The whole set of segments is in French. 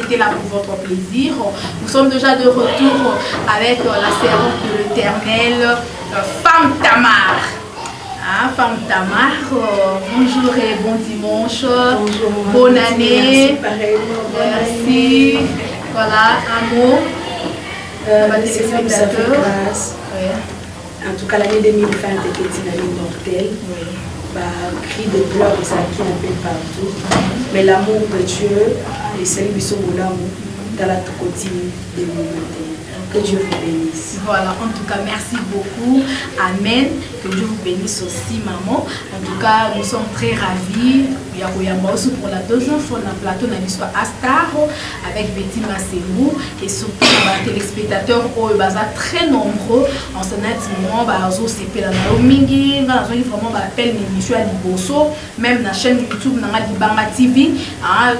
était là pour votre plaisir. Nous sommes déjà de retour avec la servante de l'Éternel, Femme Tamar. Hein, Femme Tamar, bonjour et bon dimanche. Bonjour, bonne année. Merci. Voilà, un mot. Les spectateurs. En tout cas, l'année 2020 était une année mortelle. Cri de pleurs, ça qui un peu partout. Mais l'amour de Dieu, et celui qui sont dans la côté 2021. Que Dieu vous bénisse. Voilà, en tout cas, merci beaucoup. Amen. Que Dieu vous bénisse aussi, maman. En tout cas, nous sommes très ravis. Il y a aussi pour la deuxième fois dans le plateau, on a vu Astar avec Betty Masselou et surtout les téléspectateurs très nombreux. En ce moment, c'est vraiment appel l'émission à Liboso, même dans la chaîne YouTube, dans Libama TV,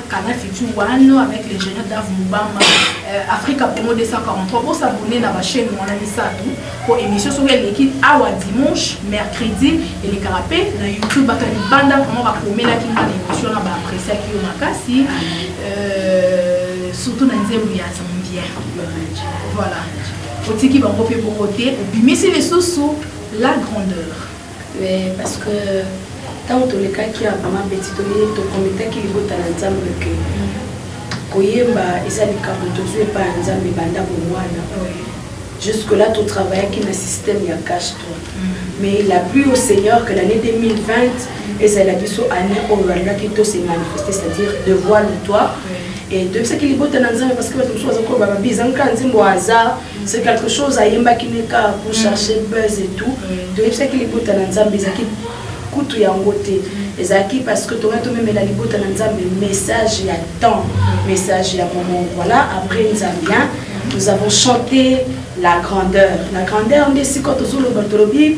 Canal Future One avec les génies d'Avumubama, Africa Promo 243. Pour s'abonner à la chaîne, on a mis ça tout pour émission sur l'équipe à dimanche, mercredi et les carapés. Dans YouTube, Banda, comment va promener la l'émission là bas apprécier qui au makasi surtout dans les où il y a Zambia. Voilà. Au tiki va on peut pour côté mais c'est les sous la grandeur. Oui, parce que tant que les cas qui a vraiment petit to comité qui est voté dans Zambia que koyemba ezali kabuto zo pas Nzambe banda bomwana. Jusque là tu travailles qui dans système ya cache toi. Mais il a plu au Seigneur que l'année 2020 et c'est la biso année où qui tout s'est manifesté, c'est-à-dire de voir le toit et de ce qu'il est beau dans Nzambe parce que nous sommes encore babizan quand au hasard c'est quelque chose à yemba qui n'est qu'à pour chercher buzz et tout de ce qu'il est beau dans Nzambe zaki kutu ya ngote ezaki parce que toi toi même la libota dans Nzambe message ya temps message ya moment voilà après Nzambien nous avons chanté la grandeur on dit si quand on le batolobi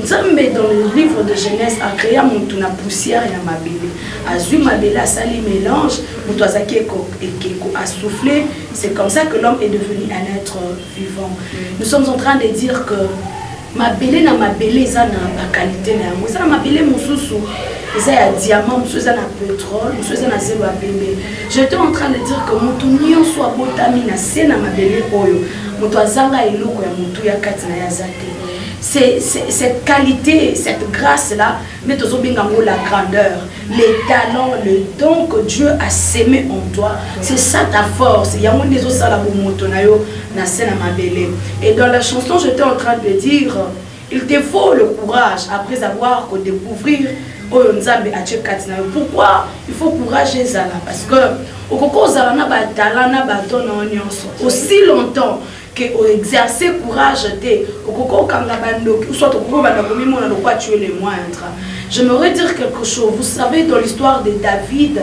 Nzambe dans le livre de Genèse a créé mon na poussière et ma bébé azui ma bébé a sali mélange mon toazaki a soufflé c'est comme ça que l'homme est devenu un être vivant. Nous sommes en train de dire que ma bébé na ma bébé ça n'a pas qualité na moi ça ma bébé mususu ça y a diamant mususu ça na pétrole mususu ça na zéro à bébé. J'étais en train de dire que mon tunion soit botami na c'est na ma bébé oyo mon toazanga eloko ya mutu ya kati na ya zate. C'est cette qualité, cette grâce-là, mais la grandeur, les talents, le don que Dieu a sémé en toi, c'est ça ta force. Et dans la chanson, j'étais en train de dire, il te faut le courage après avoir découvert pourquoi il faut courage parce que aussi longtemps que exercer courage j'aimerais dire quelque chose. Vous savez, dans l'histoire de David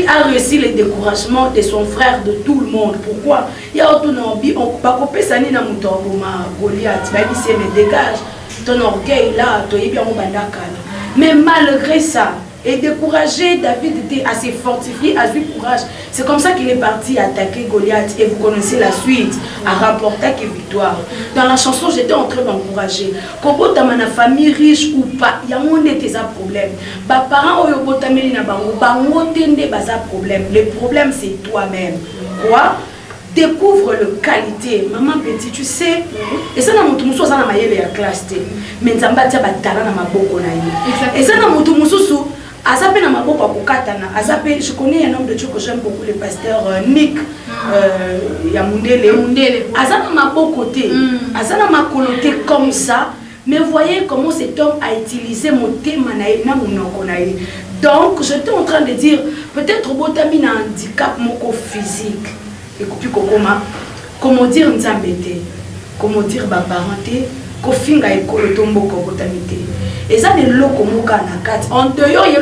a réussi le découragement de son frère, de tout le monde. Pourquoi? Il y a autonomie, on va couper ça ni na mutoboma Goliath, mais il me dégage ton orgueil là, toi bien au bandakala. Mais malgré ça, et découragé, David était assez fortifié, a eu courage. C'est comme ça qu'il est parti attaquer Goliath. Et vous connaissez la suite, à rapporter une victoire. Dans la chanson, j'étais en train d'encourager. Quand tu as une famille riche ou pas, il y a un problème. Les parents ont un problème. Le problème, c'est toi-même. Quoi? Découvre le qualité. Maman petit, tu sais, et ça, c'est ça la classe. Mais ça, c'est et ça, je connais un homme de Dieu que j'aime beaucoup, le pasteur Nick Yamundele. Azana ma beau côté, Azana ma coloté comme ça. Mais voyez comment cet homme a utilisé mon thème. Donc, j'étais en train de dire, peut-être Botami a un handicap physique. Et puis, comment dire Nzambete, comment dire ma parenté, Kofinga et Kolotombo Kobotamite. Et ça, les locaux en dehors, il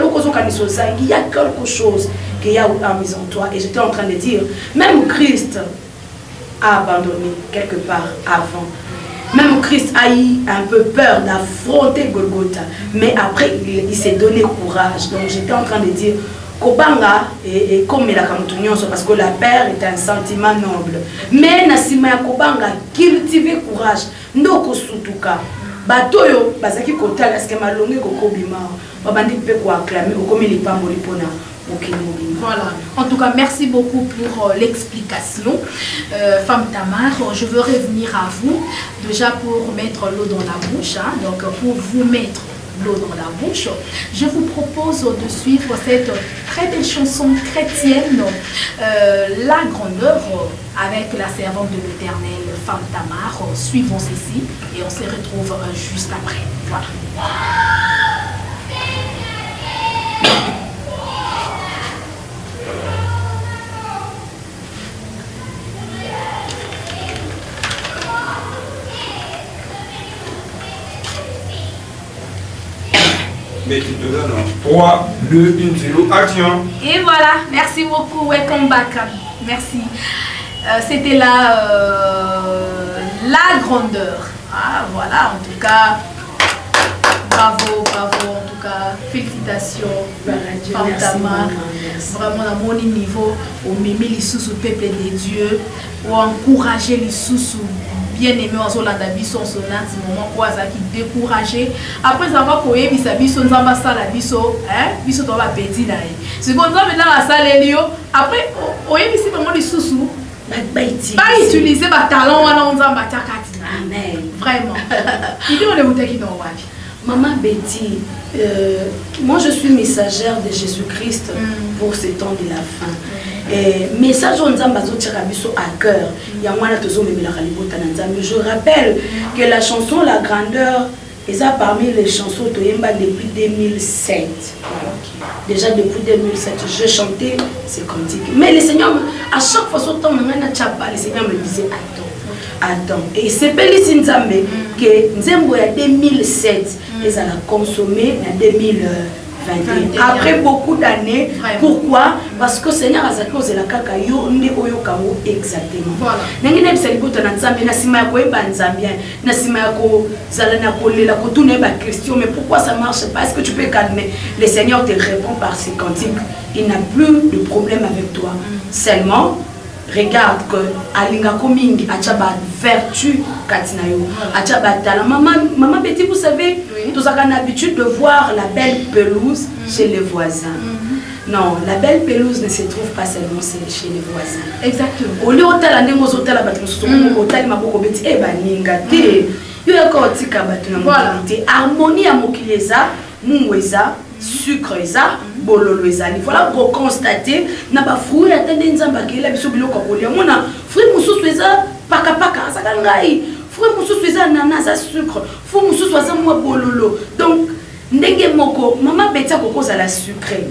y a quelque chose qui y a en mise en toi. Et j'étais en train de dire, même Christ a abandonné quelque part avant. Même Christ a eu un peu peur d'affronter Golgotha. Mais après, il s'est donné courage. Donc j'étais en train de dire, Kobanga et comme la parce que la paix est un sentiment noble. Mais Nasima Kobanga, cultiver courage. Ndoko Sutuka. Batoyo, bazaki kotala ce que malongé ko kobima. Babandi pe ko acclamer ko komi lipambo lipona. Voilà. En tout cas, merci beaucoup pour l'explication. Femme Tamar, je veux revenir à vous. Déjà pour mettre l'eau dans la bouche. Hein, donc pour vous mettre l'eau dans la bouche, je vous propose de suivre cette très belle chanson chrétienne, La Grandeur, avec la servante de l'Éternel, Femme Tamar. Suivons ceci et on se retrouve juste après. Voilà. Mais tu te donnes 3, 2, 1, 0, action. Et voilà, merci beaucoup, welcome back. Merci. C'était la grandeur. Ah, voilà, en tout cas, bravo, en tout cas, félicitations. Femme Tamar. Vraiment, à mon niveau, au mimi les sous peuple de Dieu, ou encourager les sous bien aimé en Zolanda Bisso, en ce moment, quoi, ça qui découragé. Après, ça va courir, Bisso, nous avons ça la Bisso, hein, Bisso, tu vas péter là. C'est comme ça, maintenant, la salle est liée. Après, on est ici, vraiment, les sous-sous. Pas utiliser ma talent, on a un Kati. Amen. Vraiment. Il dit, on est où qui n'ont pas. Maman Betty, moi je suis messagère de Jésus-Christ pour ces temps de la fin. Message on à cœur. Je rappelle que la chanson La Grandeur est parmi les chansons de Yemba depuis 2007. Déjà depuis 2007, je chantais ces cantiques. Mais le Seigneur, à chaque fois le Seigneur me disait attends. Et c'est Pélissi Nzambe que Nzembo en 2007, ils ont consommé en 2021. Après beaucoup d'années, pourquoi? Parce que le Seigneur a dit que la kaka yo ndi oyo kango exactement. Nangina bisalibuto na Nzambe na sima ya koyeba Nzambien, na sima ya ko zala na kolela ko tourner ba question, mais pourquoi ça marche pas? Est-ce que tu peux calmer? Le Seigneur te répond par ses cantiques. Il n'a plus de problème avec toi. Seulement regarde que alinga komingi achaba vertu katinayo achaba tala maman Betty, vous savez, nous avons l'habitude de voir la belle pelouse chez les voisins. Non, la belle pelouse ne se trouve pas seulement chez les voisins. Exactement. Au lieu hôtel ande mozo hôtel battu somo hôtel maboko beti e baninga te yo yakotika battu na mobilité harmonie à mokileza mungweza sucre eza bololo ezali. Voilà pour constater na ba fruit atende nzamba kila biso biloko kolia mona fruit mususu eza paka azaka ngai fruit mususu eza ananas à sucre fruit mususu eza mwa bololo. Donc ndenge moko mama Betty kokoza la sucré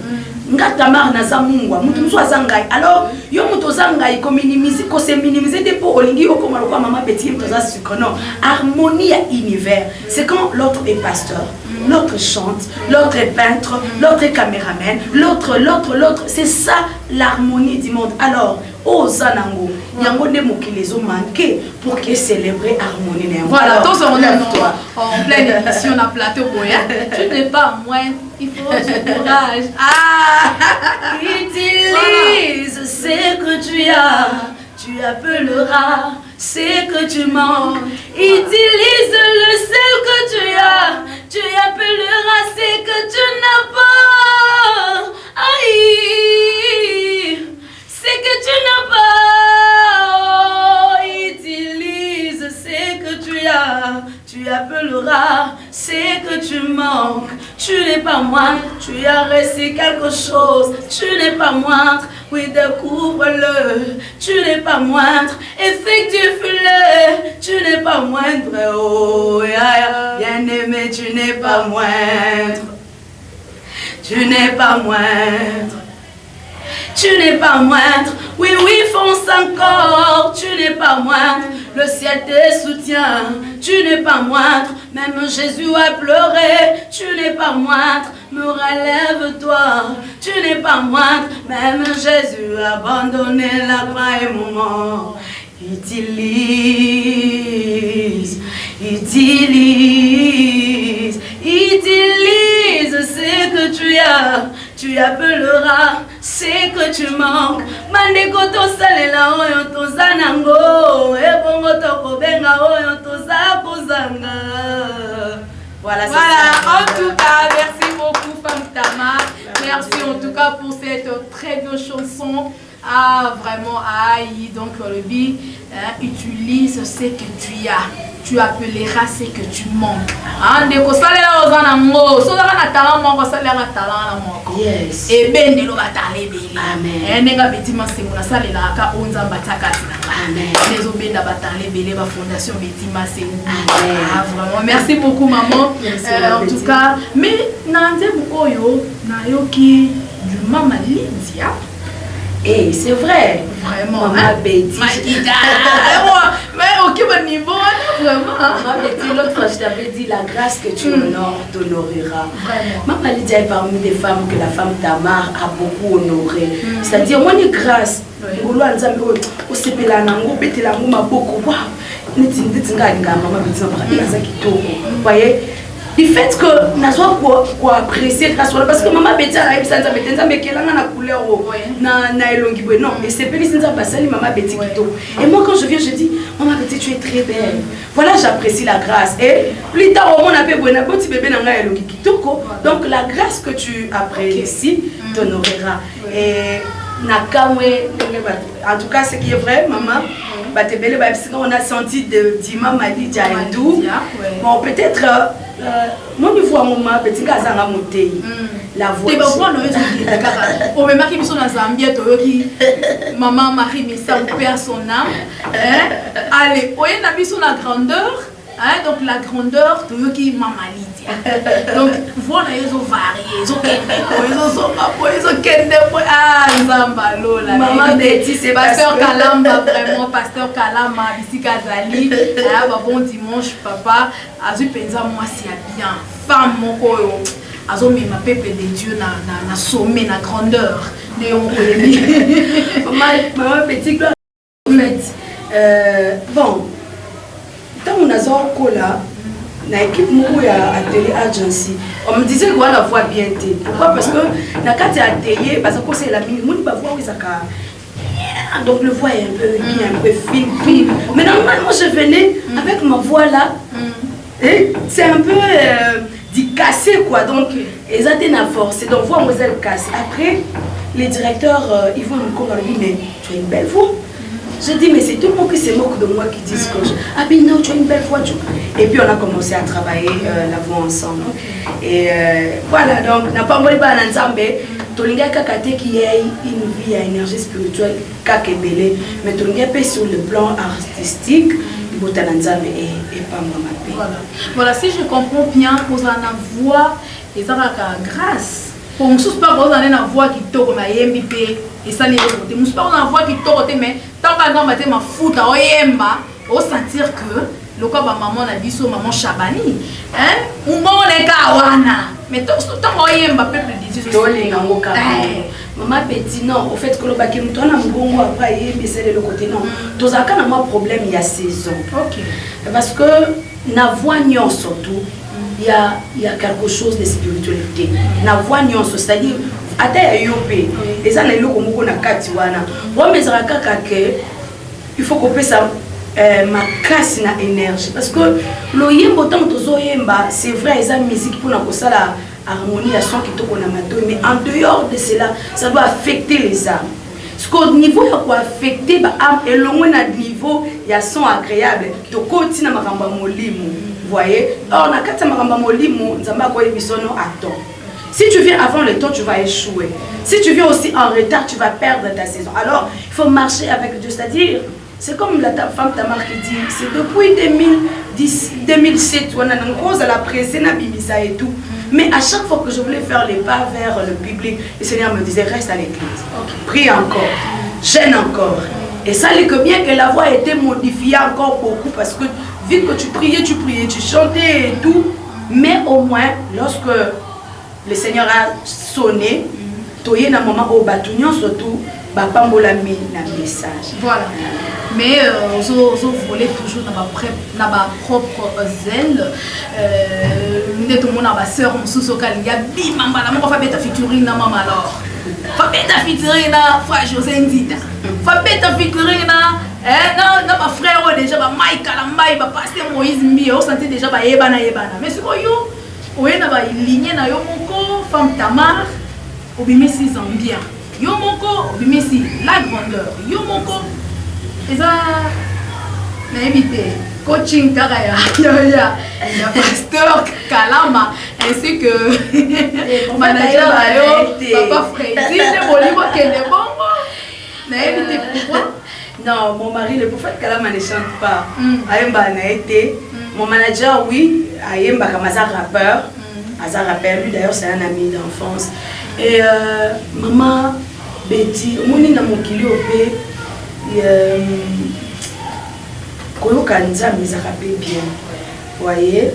nga Tamar naza mungwa mutu mususu aza ngai. Alors yo mutu oza ngai ko minimiser ko se minimiser de pour olingi okoma lokwa mama Betty mutu aza sucre. Non, harmonie à univers. C'est quand l'autre est pasteur, l'autre chante, l'autre est peintre, l'autre est caméraman, l'autre. C'est ça l'harmonie du monde. Alors, oh Zanango, yango de mokilezo manqué pour que célébrer harmonie. Voilà, tous on est en pleine émission, on a plateau boya. Tu n'es pas moins, il faut du courage. Utilise ce que tu appelleras ce que tu manques. Utilise le sel que tu appelleras ce que tu n'as pas. Aïe, ce que tu n'as pas. Utilise ce que tu appelleras ce que tu manques. Tu n'es pas moindre, tu as reçu quelque chose. Tu n'es pas moindre, oui, découvre-le. Tu n'es pas moindre, effectue-le. Tu n'es pas moindre, oh, bien-aimé, tu n'es pas moindre. Tu n'es pas moindre. Tu n'es pas moindre, oui, fonce encore. Tu n'es pas moindre, le ciel te soutient. Tu n'es pas moindre, même Jésus a pleuré. Tu n'es pas moindre, me relève-toi. Tu n'es pas moindre, même Jésus a abandonné la croix et mon mort. Utilise ce que tu appelleras ce que tu manques. Mandeko to salela oyo toza nango, ebongo to kobenga oyo toza kozanga. Voilà, en tout cas, merci beaucoup Femme Tamar. Merci en tout cas. cas pour cette très belle chanson. Ah, vraiment, aïe, donc le but, utilise ce que tu as. Tu appelleras ce que tu manques. Ndeko salela ozana ngo, so na talent moko salela talent moko. Yes. Et ben de lo batale beli. Amen. Nenga betima semuna salela ka onza bataka sinanga. Amen. Les obenda batale beli ba fondation betima semuna. Amen. Ah, vraiment, merci beaucoup maman. En tout cas, mais nande bukoyo na yoki du mama Lydia. Et c'est vrai. Vraiment. Maman Betty. Mais au quel niveau, vraiment. Maman Betty, l'autre fois, je t'avais dit, la grâce que tu honores t'honoreras. Vraiment. Maman Lydia est parmi les femmes que la femme Tamar a beaucoup honorées. C'est-à-dire, moi, une grâce. Voyez? Du fait que nous avons apprécié grâce à parce que maman Betty a réussi à la couleur na elongi non et c'est pas maman Betty et moi quand je viens je dis maman Betty tu es très belle, voilà, j'apprécie la grâce et plus tard on a fait petit bébé na elongi kitoko, donc la grâce que tu apprécies t'honorera. Et en tout cas ce qui est vrai maman on a senti de Dima Lydia et tout. Bon, peut-être mon niveau à maman petit gazanga monté la voix. Tu vas voir nous on me marque sur la Zambie qui maman Marie mais ça perd son âme. Allez, on a vu sur la grandeur. Donc la grandeur de qui maman Lydia. Donc voilà ils ont varié, ils ont maman Betty c'est pasteur Kalamba vraiment pasteur Kalamba ici Kazali. Bon dimanche papa azu penza moi c'est bien femme mon koyo azo ma peuple de Dieu na sommet na grandeur de maman Betty en fait bon on a là, na équipe à atelier agency. On me disait qu'on la voix bien. Pourquoi? Parce que na carte atelier, parce que c'est la mine, on va voir où ça. Donc le voix est un peu bien, un peu fine. Mais normalement je venais avec ma voix là. Et c'est un peu dit cassé quoi. Donc ils ont été forcé. Donc voix elle casse. Après les directeurs ils vont nous dire mais tu as une belle voix. Je dis, mais c'est tout le monde qui se moque de moi qui disent que ah ben non, tu as une belle voix. Et puis on a commencé à travailler la voix ensemble. Et voilà, donc n'a pas envoyé par l'ensemble. Tolinga kakate qui a une vie à énergie spirituelle, kakebele, mais Tolinga peut sur le plan artistique, botananzame et pas maman. Voilà, si je comprends bien, vous en avez voix et ça va grâce. Pour nous pas vous avez une voix qui tourne ma MBP et ça les autres. Nous pas une voix qui tourne mais tant que dans ma foot à oyemba, au sentir que le cas maman a dit so maman Chabani, hein? On est kawana. Mais tant oyemba peuple dit so. Maman Betty non, au fait que le bac nous tourne à Mbongo après et c'est le côté non. Tous à quand un problème il y a saison. OK. Parce que na voix nyon surtout. Il y a quelque chose de spiritualité. Na voix nyonso, c'est-à-dire ata ya yopé. Et ça na loko moko na kati wana. Wa mezara kaka ke il faut qu'on puisse ma casse na énergie parce que le yembo tant tozo yemba, c'est vrai ils ont musique pour na kosala harmonie à son qui toko na mato mais en dehors de cela, ça doit affecter les âmes. Parce qu'au niveau il faut affecter ba âme et loin na niveau il y a son agréable. To koti na makamba molimo. Vous voyez? Or, si tu viens avant le temps, tu vas échouer. Si tu viens aussi en retard, tu vas perdre ta saison. Alors, il faut marcher avec Dieu. C'est-à-dire, c'est comme la femme Tamar qui dit, c'est depuis 2007, on a une cause à la presse, et tout. Mais à chaque fois que je voulais faire les pas vers le public, le Seigneur me disait, reste à l'église. Prie encore, gêne encore. Et ça, c'est que bien que la voix ait été modifiée encore beaucoup parce que vu que tu priais, tu chantais et tout, mais au moins, lorsque le Seigneur a sonné, tu es dans un moment où tu surtout, papa m'a mis un message. Voilà. Mais vous voulez toujours dans ma propre zèle. Nous tout le monde a ma soeur, mon sous-soeur, il y a bim, maman, la maman, featuring na maman alors. Fabeta featuring na frère José Ndita. Fabeta featuring na non ma frère déjà ba Mike Alambai ba pasteur Moïse Mbi on sentait déjà ba yebana mais c'est quoi yo on est na ba lignée na yo moko femme Tamar obimesi Zambia. Yo moko obimesi la grandeur. Yo moko eza na éviter coaching kaka ya pasteur Kalama ainsi que manager Papa Freddy de Bolimo Kende Bongo. Na éviter pourquoi? Non, mon mari, le prophète Kalama ne chante pas. Aïmba n'a été. Mon manager, oui, Aïmba Kamaza rappeur. Aza rappeur, lui d'ailleurs c'est un ami d'enfance. Et maman Betty, moni na mokili opé koyoka nzambe ezaka pe bien. Voyez?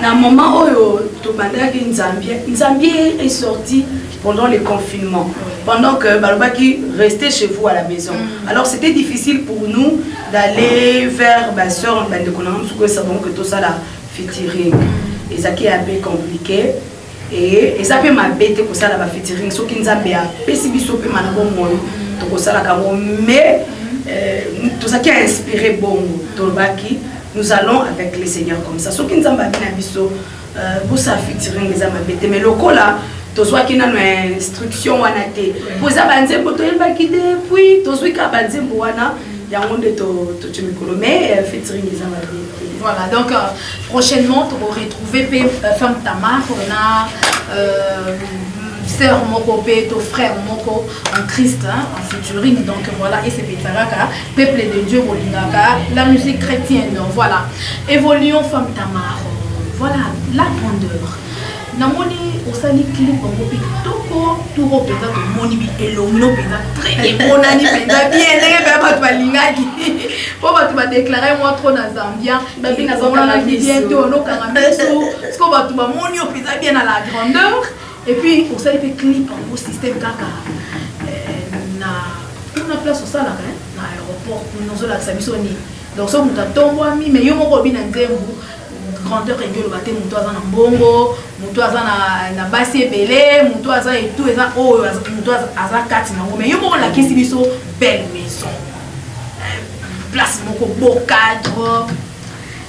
Na moment oyo tobandaki Nzambie est sorti pendant le confinement. Pendant que Balobaki restait chez vous à la maison. Alors c'était difficile pour nous d'aller vers ma soeur en Bandekonam, parce que ça donc que tout ça là featuring. Et ça qui est un peu compliqué. Et ça peut m'embêter pour ça là featuring. Ce qui nous a pessimisé peu manabo moi. Donc ça là mais tout ça qui a inspiré Bongo Tolbaki. Nous allons avec les seigneurs comme ça. Ce qui nous a biso pour ça featuring les m'embêter. Mais le coup là tozwa kina no instruction wana te poza banzembo to yeba kide puis tozwi ka banzembo wana ya monde to chimikolo mais featuring les amabé. Voilà, donc prochainement tu vas retrouver Femme Tamar, on a sœur moko pe ton frère moko en Christ en featuring, donc voilà, et c'est Petaraka peuple de Dieu bolingaka la musique chrétienne, donc voilà, évoluons Femme Tamar, voilà la grandeur. Namoni osali clip en copie toko turo peza to moni bi elongno peza très bonani peza bien ndenge pe ba balingaki po ba tu ba déclarer moi trop na Zambia ba bina zona bien to no kanga meso sko ba tu ba moni peza bien à la grandeur et puis osali pe clip en système kaka na place au sala na aéroport nous la sabiso ni donc so muta tombo mi mais yo moko bina nzembu grandeur et le bâtiment mutoza na mbongo mutoza na basi ebele mutoza et tout ça oh mutoza aza kati na mais yo moko la kisi biso belle maison place moko beau cadre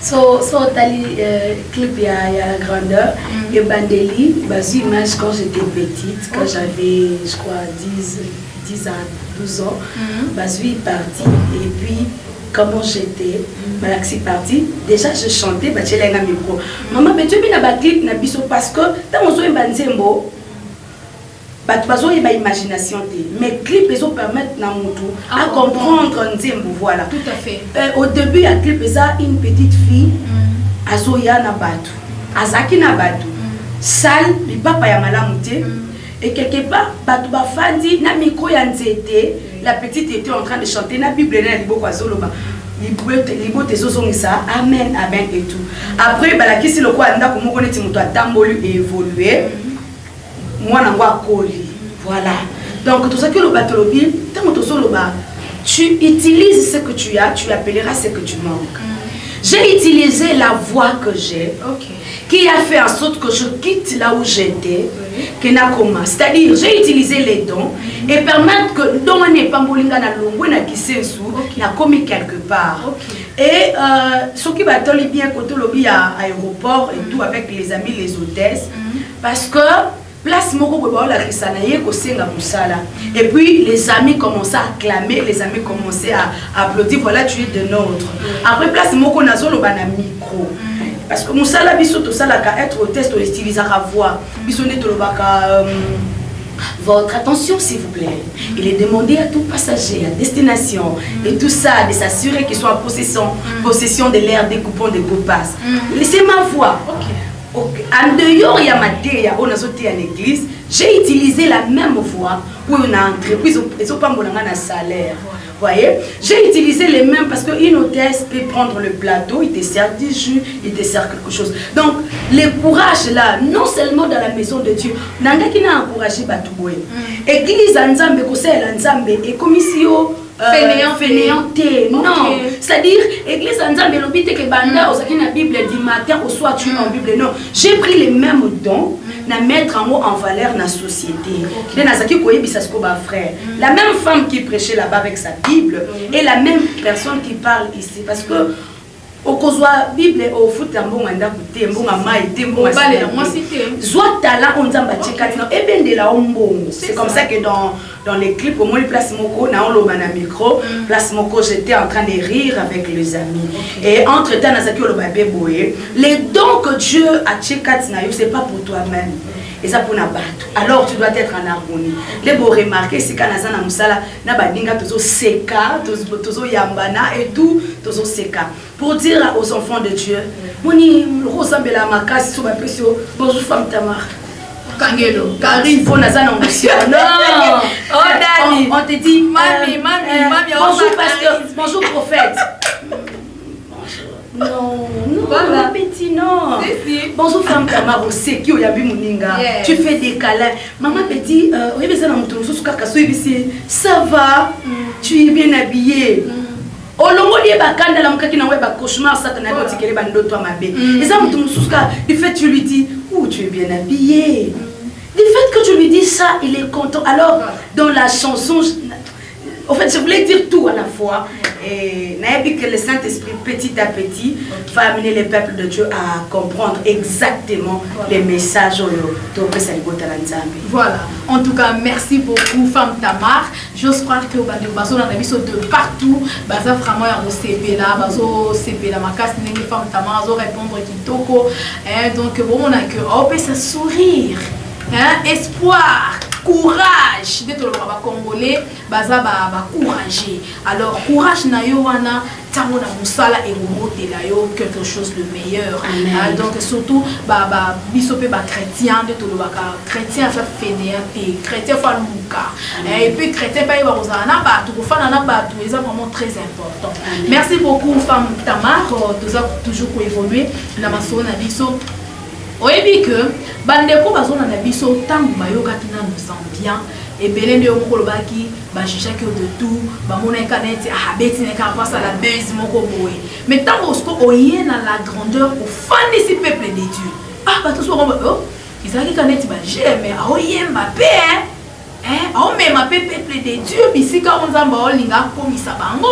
so tali clip ya grandeur et Bandeli basi image quand j'étais petite quand j'avais je crois 10 ans 12 ans basi parti et puis comment j'étais, Malaxi parti, déjà je chantais, bah j'ai l'un micro. Maman, mais tu es bien à clip na biso parce que tant on zoe banzembo, bah tu vas zoe ba imagination mais clip ils ont permettre na mutu à comprendre nzembo voilà. Tout à fait. Au début la clip ça une petite fille, azoya na batu, azaki na batu, sale, li papa ya malamute. Et quelque part, batu ba fandi na micro ya nzete. La petite était en train de chanter la Bible na libo kwa zoloba. Libo tezozongisa amen amen et tout. Après la kisi le kwa ndako moko neti muto atamboli et évoluer. Moi na ngwa koli. Voilà. Donc tout ça que le batolobi, tant to zoloba, tu utilises ce que tu as, tu appelleras ce que tu manques. J'ai utilisé la voix que j'ai, qui a fait en sorte que je quitte là où j'étais, c'est-à-dire j'ai utilisé les dons et permettre que dans un épambolinga na longo na kisensu na commis quelque part. Et ce qui va te bien côté lobby à aéroport et tout avec les amis les hôtesses parce que place moko boba la risanaye ko senga musala et puis les amis commençaient à acclamer, les amis commençaient à applaudir, voilà tu es de nôtre. Après place moko nazolo bana micro parce que musala biso to sala ka être hôtesse to utiliser la voix biso ne to lobaka votre attention s'il vous plaît. Il est demandé à tout passager à destination et tout ça de s'assurer qu'ils sont en possession de l'air des coupons de go-pass. Laissez ma voix. En dehors, il y a ma thé, il y a en église. J'ai utilisé la même voix pour une entreprise, ils ont pas un salaire. Voyez, j'ai utilisé les mêmes parce qu'une hôtesse peut prendre le plateau, il te sert du jus, il te sert quelque chose. Donc, le courage là, non seulement dans la maison de Dieu, nanga qui n'a encouragé Batouboé. Église Nzambe, conseil Nzambe, et commission. Fainéanté, non. C'est-à-dire, église Nzambe, l'obité que Banda, au la Bible du matin, au soir, tu es en Bible. Non, j'ai pris les mêmes dons, na mettre en mot en valeur dans la société. La même femme qui prêchait là-bas avec sa Bible et la même personne qui parle ici. Parce que okozwa Bible au foot mbonga ndakuté mbonga mai té mbonga balé moi cité soit talent on nzamba tchekati et ben de la mbongo. C'est comme ça que dans les clips au moins place moko na on loba na micro place moko j'étais en train de rire avec les amis et entre temps nazaki loba beboye les dons que Dieu a tchekati na yo c'est pas pour toi-même. Et ça pour battre. Alors tu dois être en harmonie. Les beaux remarquer c'est quand nazana musala na badinga tozo seka tozo yambana et tout tozo seka pour dire aux enfants de Dieu moni rosambela makasi so ba pesio bonjour femme Tamar Kangelo Karine pour nazana mission non oh Dani on te dit mami bonjour pasteur bonjour prophète. Non, voilà. Petit, non. Si. Bonjour, femme Tamar, aussi, qui a vu Mouninga. Tu fais des câlins. Maman petit, ça va, tu es bien habillée. Du fait tu lui dis, oh, tu es bien habillée. Du fait que tu lui dis ça, il est content. Alors, dans la chanson, en fait, je voulais dire tout à la fois. Et que le Saint-Esprit, petit à petit, va amener les peuples de Dieu à comprendre exactement les messages. Voilà. En tout cas, merci beaucoup, femme Tamar. J'ose croire que vous avez de partout. Baza vraiment un CP là, bazo CP là, ma casse n'est femme Tamar, bazo répondre kitoko. Donc bon, on a que on peut se sourire, espoir. Courage de tout le congolais baza ba courageux alors courage na yo wana tango na musala et remonter la yo quelque chose de meilleur donc surtout ba bisope ba chrétien de tout le chrétien fa fainéanté chrétien fa luka et puis chrétien pa ba ozana ba to fana na ba tout est vraiment très important. Merci beaucoup femme Tamar toujours pour évoluer na maso na biso. Oyebi que bandeko bazona na biso tangu bayoka tina nous sent bien et belende yo moko lobaki ba juger que de tout ba mona kaneti habeti na ka passa la base moko boye mais tango osko oyena la grandeur au fan de ce peuple de Dieu ba to so oh izaki kaneti ba j'aime a oyemba pe on même ma peuple de Dieu bisika onzamba olinga komisa bango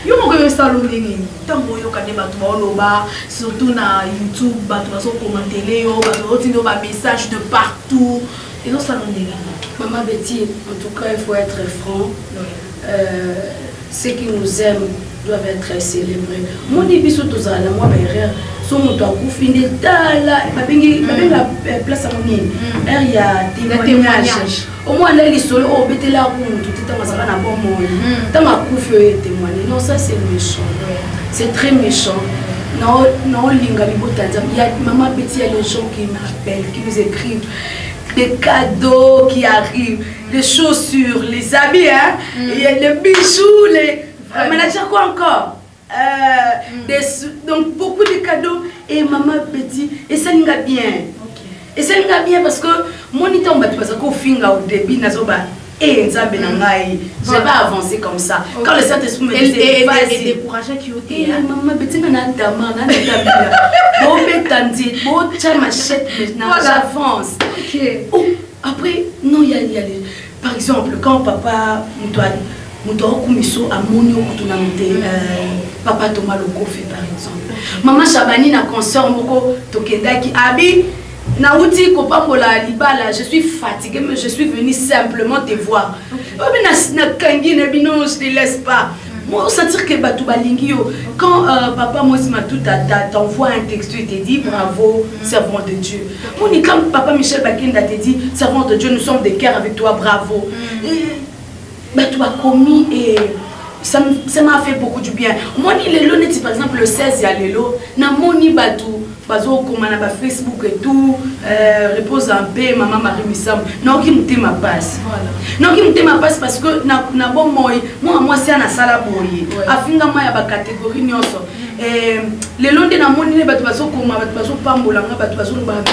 yo moko yo salo ndenge tango yo kande batu ba oloba surtout na YouTube batu baso commenter yo batu otindo ba message de partout et non salo ndenge maman Betty en tout cas il faut être franc ceux qui nous aiment doivent être célébrés mon biso tozala moi berère son moto akufinde tala babengi place à monine il y a témoignage au moins là les solo au betela ku mutu tata masala na bon moi tama kufi témoigner non ça c'est méchant c'est très méchant non linga libotanja il y a maman petit il y a les gens qui m'appellent qui nous écrivent des cadeaux qui arrivent les chaussures les habits il y a les bijoux les manager quoi encore donc beaucoup de cadeaux et maman petit et ça n'inga bien et ça n'inga bien parce que mon temps on va passer qu'au finga au début nazoba et nzambe na ngai je vais avancer comme ça quand le Saint-Esprit me dit vas-y décourager qui et maman petit na dama na tabila bon betandi bon chamachette maintenant j'avance après non il y a les par exemple quand papa Moutouakou miso amoni okutuna mute papa Thomas Lokofe par exemple maman Chabani na concert moko tokendaki abi na uti kopambola libala je suis fatiguée mais je suis venue simplement te voir na kangi na bino je te laisse pas moi sentir que batu balingi yo quand papa Mosima tout t'envoie un texto et te dit bravo servant de Dieu on quand papa Michel Bakenda te dit servant de Dieu nous sommes de cœur avec toi bravo tu as commis et ça m'a fait beaucoup du bien. Moi, par exemple, le 16, il y a l'élo. Na moni batou, bazo komana ba Facebook et tout, repose en paix, maman Marie Missam. Non, qui me ma passe. Non, qui me ma passe parce que na bon moi c'est na sala boye. Afinga moi ya ba catégorie nyonso. Les longs de la monnaie, les bateaux comme bateaux pambola, bateaux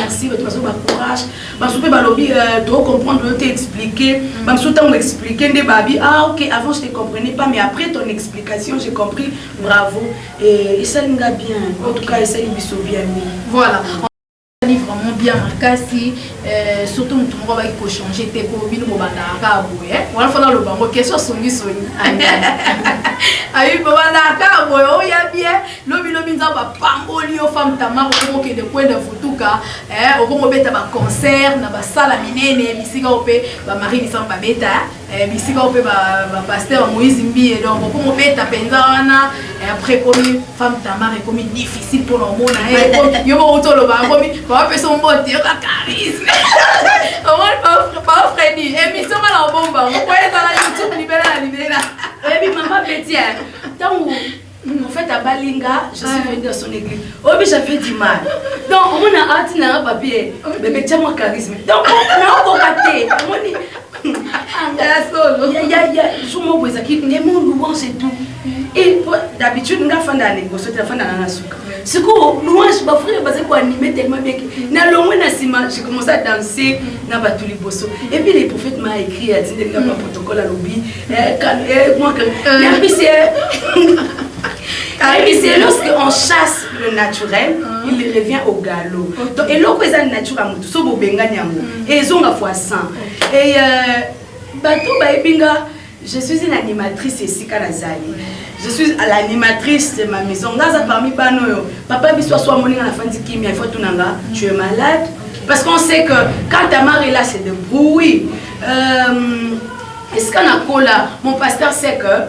merci, bateaux courage, bateaux pe balobi doit comprendre, doit t'expliquer, bateaux t'ont expliqué des babi. Ah ok, avant je ne comprenais pas, mais après ton explication j'ai compris. Bravo et ça nous va bien. En tout cas, ça nous bien. Voilà. Vraiment bien kasi surtout mutu moko baki ko changer te ko bino bobanda ka boye wala fona lo bango question songi ayi bobanda ka boye o ya bien lobi binza ba pamboli yo femme Tamar au que de point de futuka au comme beta ba concert na ba sala minene bisika ope ba Marie Lisamba beta bisika ope ba pasteur Moïse Mbi donc au comme beta penza wana après comme femme Tamar est comme difficile pour le monde yo mo otolo ba comme ba personne monte yo ka charisme pas Freddy émission la bomba on peut être dans YouTube libéra et puis maman petit tant en fait à Balinga je suis venue dans son église oh mais j'avais du mal donc on a hâte na papier bébé tiens moi charisme donc on a encore raté on dit je me vois qui les mots louange et tout et d'habitude nga fanda négocier fanda na suka c'est quoi louange ba frère parce que animer tellement bien na longue na sima j'ai commencé à danser na batuli bosso et puis les prophètes m'a écrit a dit nga pas protocole à lobby moi que et c'est lorsqu'on chasse le naturel, il revient au galop. Donc, et l'eau est naturel, so bo benga nyango. Et ils ont la foi saint. Et bateau baibinga, je suis une animatrice ici Kanazali. Je suis l'animatrice de ma maison. Gaza parmi bano. Papa biso soit moninga na fin di il faut tout nanga. Tu es malade parce qu'on sait que quand ta mère est là c'est de bruit. Est-ce qu'on a cola? Mon pasteur sait que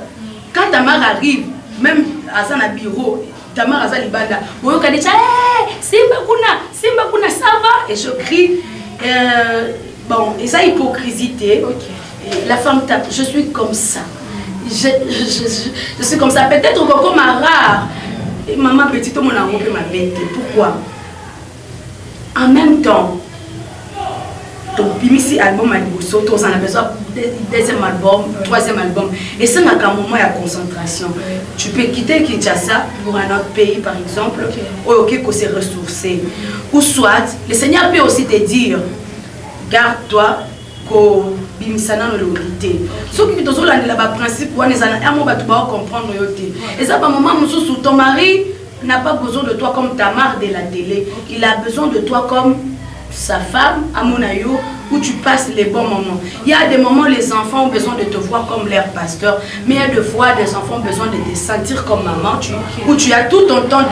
quand ta mère arrive même à son bureau, ta mère a sa libanda. Ou yo kadi simba kuna ça va et je crie bon et ça hypocrisie. La femme tape, je suis comme ça. Je suis comme ça peut-être beaucoup ma rare. Et maman petite mon amour que ma bête. Pourquoi? En même temps donc ici album à Liboso, on a besoin deuxième album, troisième album. Et c'est un moment de concentration. Tu peux quitter Kinshasa pour un autre pays par exemple, ok, qu'on s'est ressourcé. Ou soit, le Seigneur peut aussi te dire, garde-toi, qu'on bimisana no lorité. Ce qui est aussi là principe, on est un moment où tu vas comprendre yoté. Et ça, par moment, ton mari n'a pas besoin de toi comme ta mère de la télé. Il a besoin de toi comme sa femme, à mon aïeux, où tu passes les bons moments. Il y a des moments où les enfants ont besoin de te voir comme leur pasteur, mais il y a des fois des enfants ont besoin de te sentir comme maman, où tu as tout ton temps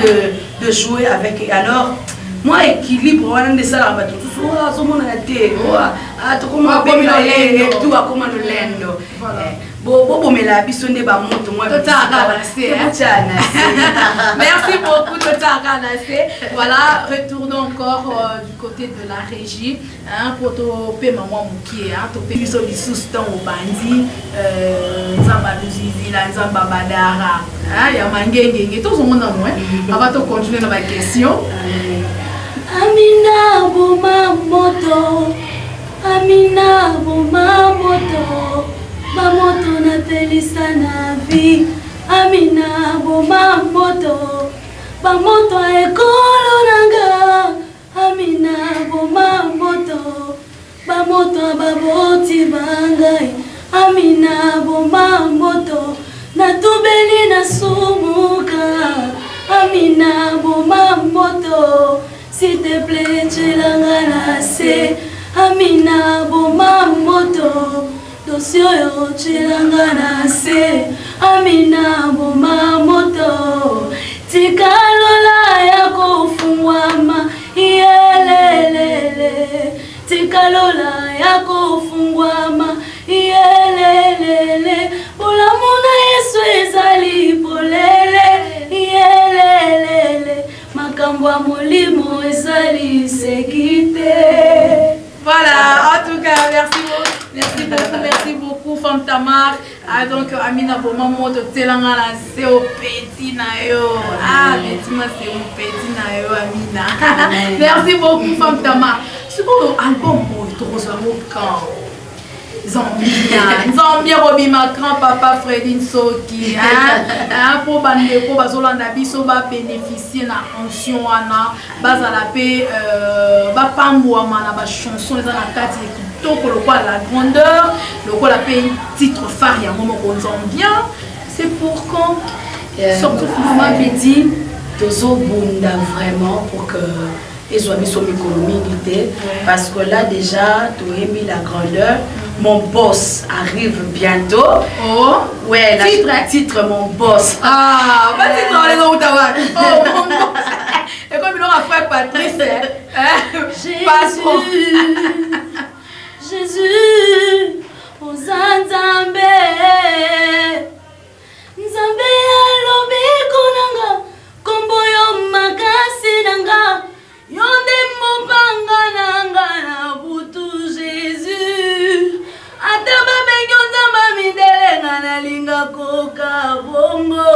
de jouer avec eux. Alors, moi, équilibre, on a des salles, merci beaucoup, voilà, retournons encore du côté de la régie pour te maman Mouki, te payer sur les sous-temps au bandi, Zamba Luzizi, Zamba Badara, il y a Mangenge, tout le monde en moins. On va te continuer dans ma question. Amina boma moto, Amina boma moto, ma moto na pelisa na vie. Amina boma moto, ba moto ekolo nanga. Amina boma moto, ba moto baboti bangai. Amina boma moto, na tubeli na sumuka. Amina boma moto. S'il te plaît, tu l'as laissé. Amina boma moto. Dosio yo tu l'as laissé. Amina boma moto. Tikalola ya kufungwama. Yelelele. Tikalola ya kufungwama. Yelelele. Ulamuna Yesu ezali polele. Yelelele. Makambwa molimo ezali sekite. Voilà, en tout cas, merci beaucoup, Femme Tamar. Ah, donc, Amina, pour maman, de Telangana, c'est au petit nayo. Ah, Betty, c'est au petit nayo, Amina. Merci beaucoup, Femme Tamar. C'est quoi l'album pour te recevoir quand? Zambia Robi Macron, Papa Fredin Soki, pour Bandeko, Bazolanda Biso, va bénéficier de la pension, Bazala paix, Bapamouama, la chanson, les anakati, la grandeur, le quoi la paix, titre phare, il y a un moment qu'on Zambia, c'est pour quand? Surtout, maman dit, Tozo Bunda vraiment pour que. Et je vais sur l'économie parce que là déjà tu as mis la grandeur. Mon boss arrive bientôt. Oh, ouais, titre mon boss. Ah, pas titre dans les autres. Oh, passe trop. Jésus, Nzambe, Nzambe alobi konanga, kombo yo makasi nanga, yonde mopanga nanga na butu Jésus. Ataba benyo nzamba midelenga na linga koka bongo,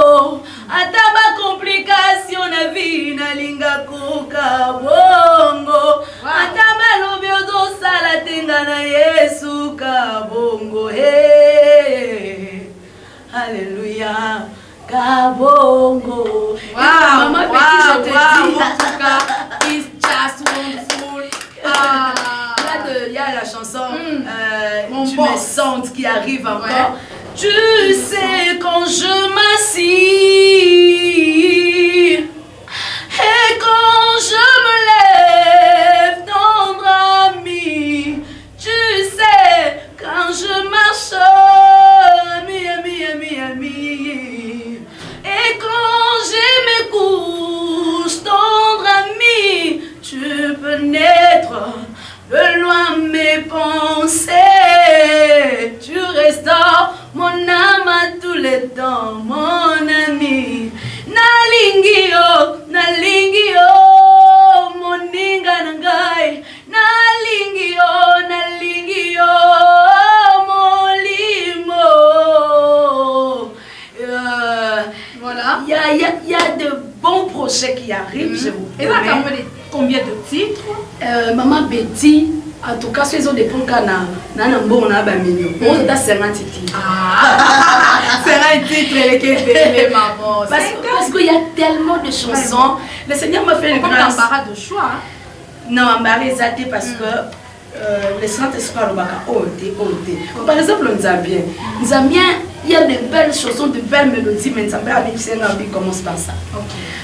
ataba complication na vie na linga koka bongo, ataba lobi ozo sala tenga na Yesu ka bongo. Hey, Alléluia, Kabongo. Wow, Maman, wow, petit, je te wow, dis. en tout cas, it's just wonderful. Il y a la chanson Mon Tu boss. me sens qui arrive encore. Ouais. Tu sais quand je m'assis et quand je me lève, tendre ami. Tu sais quand je marche, ami. Et quand je me couche, tendre ami, tu peux naître de loin mes pensées. Tu restaures mon âme à tous les temps, mon ami. Nalingi yo, moninga nangai. Nalingi yo, molimo. Voilà. Il y a de bons projets qui arrivent, je vous Et là, promets. combien de titres? Maman Betty, en tout cas, ceux des ponts cana, nanambo on a bamino. On a 50 titres. C'est un titre les maman. Parce qu'il y a tellement de chansons. Le Seigneur m'a fait une Comme grâce. l'embarras de choix. Non, embarras parce que le Saint-Esprit a ôté. Par exemple, nous a bien. Il y a de belles chansons, de belles mélodies, mais Nzambe commence par ça.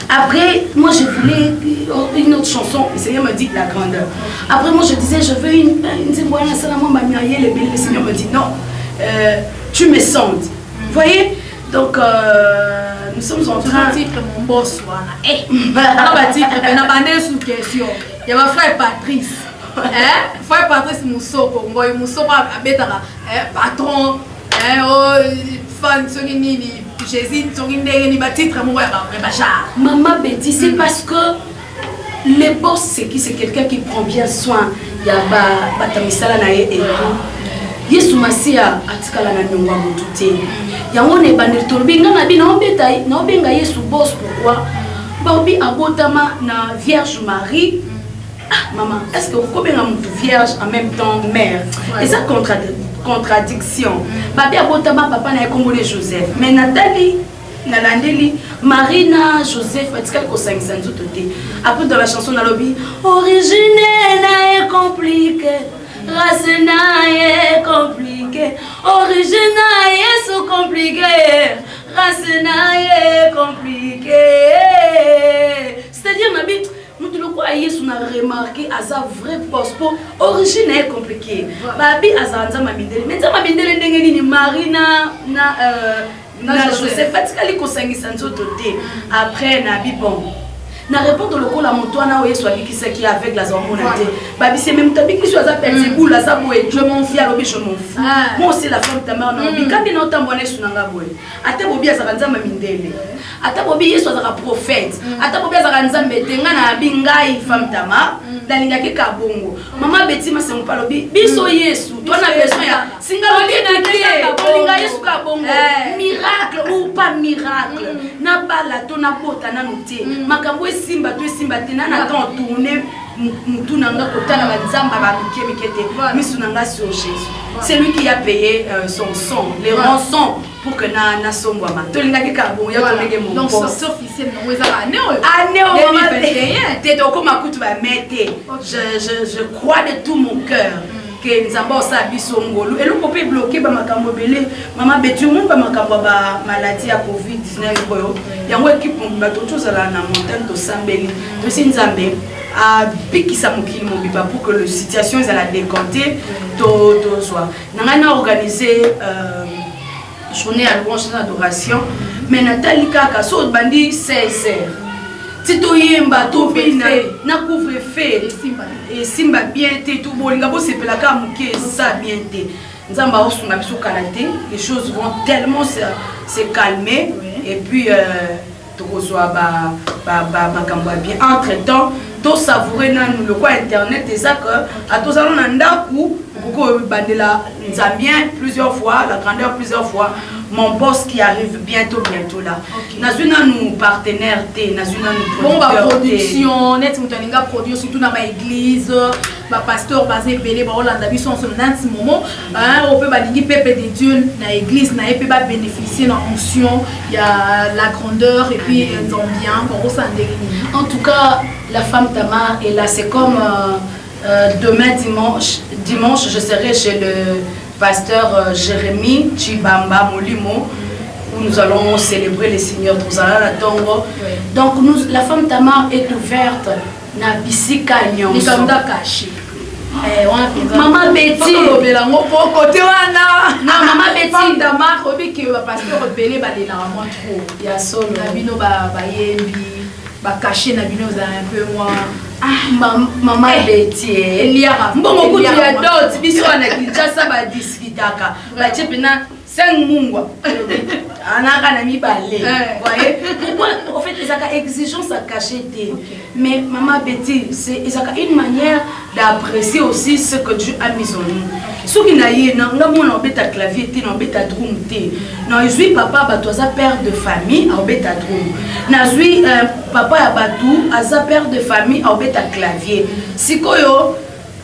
Après, moi je voulais une autre chanson, le Seigneur me dit la grandeur. Après, moi je disais, je veux une le Seigneur me dit non, tu me sondes. Vous voyez? Donc, nous sommes en train. Titre mon boss. Voilà. Titre, sous question. Il y a ma frère Patrice. Frère Patrice Moussoko, patron. Fan Jésus, Maman Betty, c'est parce que le boss, c'est quelqu'un qui prend bien soin. Il y a Batamisala Nae et tout. Yesu Masia atikala na nyongwa mutute. Yango ne bandel tolbinga na bi na obenga Yesu boss pourquoi? Baobi abotama na Vierge Marie. Ah maman, est-ce que vous connaissez une vierge en même temps mère? Et ça contradiction. Babi abotama papa na ekombole Joseph. Mais Nathalie Nalandeli, Marina, Joseph, atikala ko sangisa nzoto te. Après dans la chanson na lobby, origine na est compliqué. Racina est compliqué, origine est so compliqué, Racina est compliqué. C'est-à-dire, Nabi, nous te le croyons, on a remarqué à sa vraie poste, origine est compliqué. Babi a sa nzama bindele, mais nzama bindele ndenge ni Marina na Joseph, patikali ko sangisa nzoto te. Après, Nabi bon. Na répondre le col à mon toit, na soit qui c'est qui avec la hormonalité. Babi c'est même tabi qui soit appelé c'est boule ça boue. Je m'en fie à l'obé je m'en fous. Moi aussi la femme ta mère na obi quand il entend bonne sunanga boue. Ata bobi azakanza mamindele. Ata bobi yeso azaka prophète. Ata bobi azakanza mbetenga na bingai femme ta mère. Dalinga ke kabongo. Maman Betty ma c'est pas lobi. Biso Yesu, toi na besoin ya singa lobi na kié. Dalinga Yesu kabongo. Miracle ou pas miracle. Na bala to na bota na nuté. Makambo simba te na temps tourner mutu nanga kotala ba nzamba ba mikete misunanga sur Jésus. C'est lui qui a payé son sang, les rançons pour que na sombwama. Tolinga ke kabongo ya tolenge mon. Donc c'est officiel non ezala année t'es donc comme akutu ba mete. Je crois de tout mon cœur que nzamba osa biso ngolu et le popé bloqué ba makambo belé maman Betty mon ba makambo ba maladie à Covid-19 boyo yango équipe ba toto zala na montagne to sambeli to sinzambe a bikisa mokili mobiba pour que la situation est à la décanter to soit nanga organisé journée à louange d'adoration mais Nathalie kaka so bandi 16h Tito yemba to bina na couvre feu et simba bien té tout bolinga bo sepelaka muke ça bien té nzamba osunga biso kalaté les choses vont tellement se calmer et puis tokozwa ba makambo bien entre temps to savourer nanu le quoi internet et ça que à tous allons na ndaku beaucoup bandela nzambien plusieurs fois la grandeur plusieurs fois mon boss qui arrive bientôt là. Nazuna nous partenaires té, nazuna nous bon ba production, net mutaninga produire surtout dans ma église, ba pasteur basé belé ba Holanda biso en ce moment, on peut ba lingi peuple de Dieu na église na peut ba bénéficier dans onction, il y a la grandeur et puis bien bon ça en tout cas, la femme Tamar est là, c'est comme demain dimanche je serai chez le pasteur Jérémy Chibamba Molimo, où nous allons célébrer les Seigneurs Trozala Tongo. Donc la femme Tamar est ouverte na bisika nyonso. Maman Betty. Côté wana. Non, Maman Betty. Femme Tamar, obi que le pasteur belé ba de la vraiment trop. Ya solo. Na bino ba yembi, ba caché na bino za un peu moins. Ah, Maman Betty, mbongo kutu ya dot biso na Kinshasa ba discutaka ba chepena 5 mungwa anaka na mibale voyez pourquoi en fait les aka exigence à cacher mais Maman Betty c'est une manière d'apprécier aussi ce que Dieu a mis en nous ce qui n'a yé na mona obeta clavier té na obeta drum té na zui papa ba toza père de famille a obeta drum na zui papa ya batu aza père de famille a obeta clavier sikoyo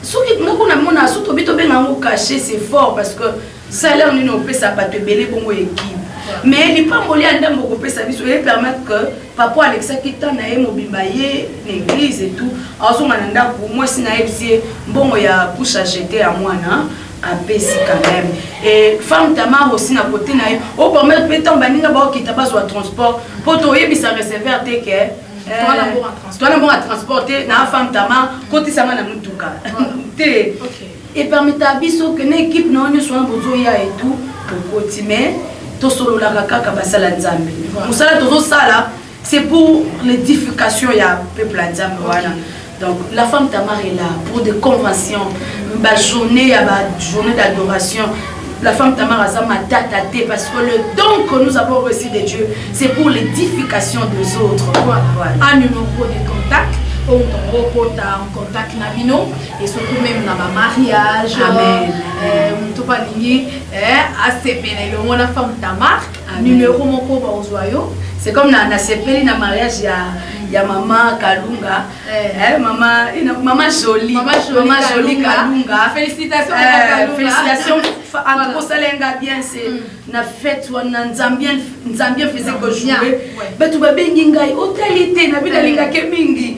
ce qui na mona surtout bito benga ngo cacher c'est fort parce que salaire nous ne peut pas te belé bongo équipe mais il pas molé ndambo ko pesa biso et permettre que papa Alexa kita na ye mobimba ye l'église et tout azo mananda pour moi si na ebisi mbongo ya couche à jeter à moi na à pesi quand même et femme Tamar aussi na côté na au permettre pétant baninga ba kita bazwa transport poto yebisa recevoir te que toi na bon transporter na femme Tamar côté sama na mutuka te et permettre à biso que l'équipe non soit bozoya et tout pour continuer to solo la kaka basala nzambe musala tozo sala c'est pour l'édification ya peuple nzambe voilà donc la femme Tamar est là pour des conventions ba journée d'adoration la femme Tamar a sa matatate parce que le don que nous avons reçu de Dieu c'est pour l'édification des autres voilà un numéro de contact on reporte en contact nabino et surtout même dans ma mariage amen to pas lié ACP le mona femme Tamar numéro moko ba ozoyo c'est comme na sepeli na mariage ya maman Kalunga maman jolie Kalunga félicitations en trop salenga bien c'est na fête wana nzambien faisait que jouer batu babengi ngai hôtalité na binalinga ke mingi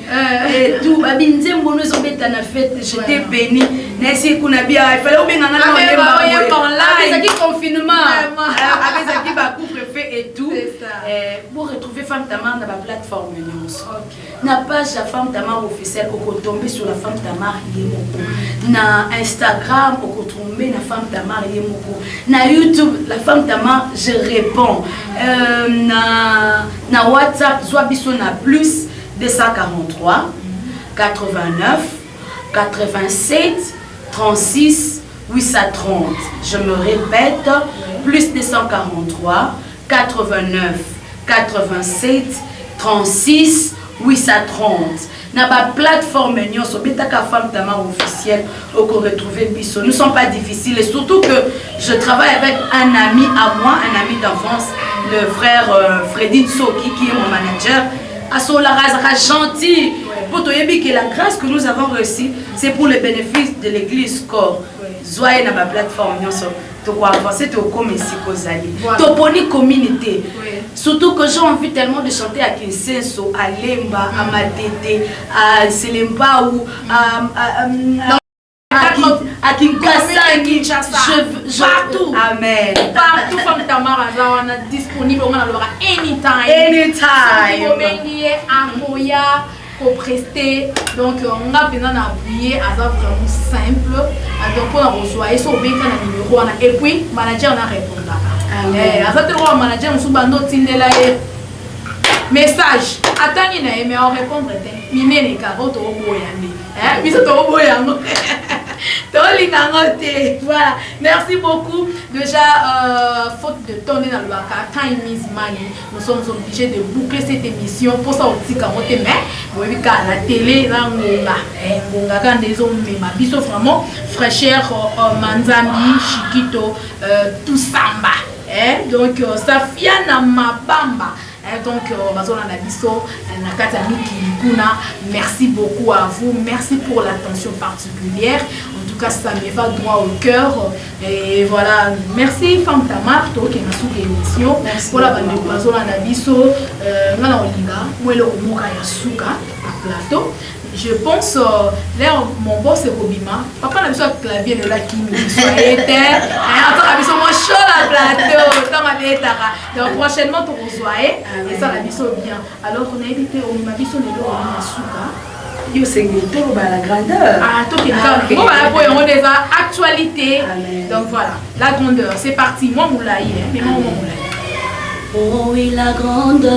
et tout babinze mbono zobeta na fête j'étais béni na si kuna bia il fallait obenga na avec qui confinement avec qui ba couvre-feu et tout pour retrouver femme Tamar na ba plateforme nyonso na page la femme Tamar officielle au tomber sur la femme Tamar yemoko na Instagram au tomber na femme Tamar yemoko na YouTube la femme Tamar je réponds na WhatsApp soit biso na plus 243 89 87 36 830 je me répète plus 243 89 87 36 830 na ba plateforme nyonso betaka femme Tamar officielle au qu'on retrouver biso nous sommes pas difficiles et surtout que je travaille avec un ami à moi un ami d'enfance le frère Freddy Soki qui est mon manager à Solara gentil pour que la grâce que nous avons reçue c'est pour le bénéfice de l'église corps zoye na ba plateforme nyonso to quoi avancer to comme ici kozali to poni communauté surtout que j'ai envie tellement de chanter à Kinsenso à Lemba à Matete à Selemba ou à Kinshasa partout amen partout femme Tamar on est disponible on a anytime Amoya pour prester donc on a besoin d'appuyer à ça vraiment simple donc on a reçu et sur bien un numéro et puis manager on a répondu à ça te manager on sous bando tindela message Attends, mais on répondre. Mimé les carottes au boyambi. Biso au boyambi. Voilà, merci beaucoup. Déjà, faute de tourner dans le Waka, time is money. Nous sommes obligés de boucler cette émission pour ça aussi quand on te met. Vous voyez qu'à la télé, là, on a des hommes, mais ma biso vraiment fraîcheur, Manzambi, Chiquito, tout samba. Donc, Safia na mabamba. Donc, merci beaucoup à vous. Merci pour l'attention particulière. En tout cas, ça me va droit au cœur. Et voilà, merci Femme Tamar, toi qui est sous l'émission. Pour la bande de Bazola Nabiso, plateau. Je pense, là, mon boss est Robima. Papa n'a besoin de clavier de la qui nous soyez terre. Attends, la mission, moi, chaud la plateau. Donc, prochainement, tu reçois. Et ça, la mission bien. Alors, on a évité au Mimabiso de l'eau à Souka. Yo, c'est tout la grandeur. Ah, toi qui es là. Bon, on a des actualités. Donc, voilà, la grandeur. C'est parti. Moi, Moulaye. Mais moi, Moulaye. Oh, oui, la grandeur.